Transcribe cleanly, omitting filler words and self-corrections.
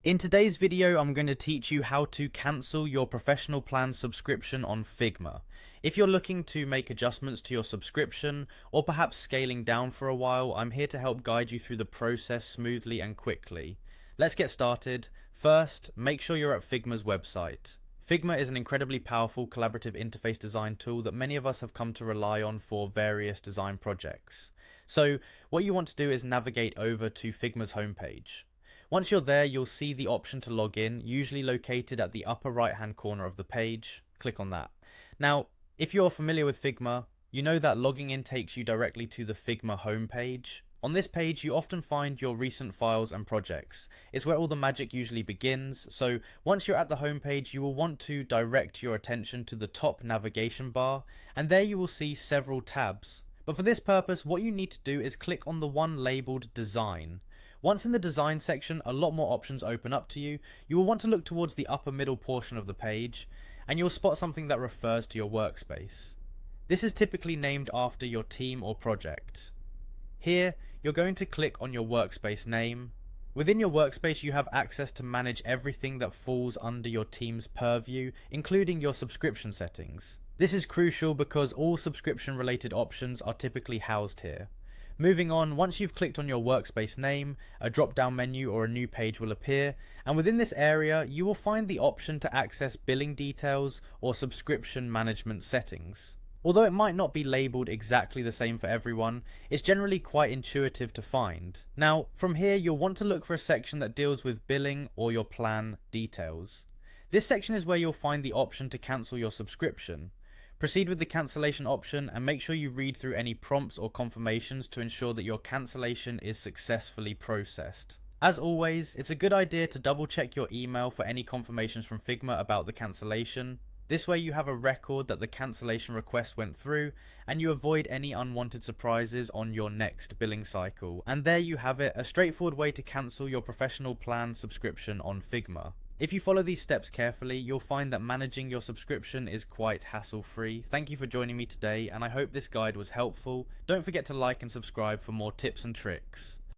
In today's video, I'm going to teach you how to cancel your professional plan subscription on Figma. If you're looking to make adjustments to your subscription, or perhaps scaling down for a while, I'm here to help guide you through the process smoothly and quickly. Let's get started. First, make sure you're at Figma's website. Figma is an incredibly powerful collaborative interface design tool that many of us have come to rely on for various design projects. So, what you want to do is navigate over to Figma's homepage. Once you're there, you'll see the option to log in, usually located at the upper right hand corner of the page. Click on that. Now, if you're familiar with Figma, you know that logging in takes you directly to the Figma homepage. On this page, you often find your recent files and projects. It's where all the magic usually begins, so once you're at the homepage, you will want to direct your attention to the top navigation bar, and there you will see several tabs. But for this purpose, what you need to do is click on the one labeled Design. Once in the design section, a lot more options open up to you. You will want to look towards the upper middle portion of the page, and you'll spot something that refers to your workspace. This is typically named after your team or project. Here, you're going to click on your workspace name. Within your workspace, you have access to manage everything that falls under your team's purview, including your subscription settings. This is crucial because all subscription related options are typically housed here. Moving on, once you've clicked on your workspace name, a drop down menu or a new page will appear, and within this area you will find the option to access billing details or subscription management settings. Although it might not be labelled exactly the same for everyone, it's generally quite intuitive to find. Now, from here you'll want to look for a section that deals with billing or your plan details. This section is where you'll find the option to cancel your subscription. Proceed with the cancellation option and make sure you read through any prompts or confirmations to ensure that your cancellation is successfully processed. As always, it's a good idea to double check your email for any confirmations from Figma about the cancellation. This way you have a record that the cancellation request went through and you avoid any unwanted surprises on your next billing cycle. And there you have it, a straightforward way to cancel your professional plan subscription on Figma. If you follow these steps carefully, you'll find that managing your subscription is quite hassle-free. Thank you for joining me today, and I hope this guide was helpful. Don't forget to like and subscribe for more tips and tricks.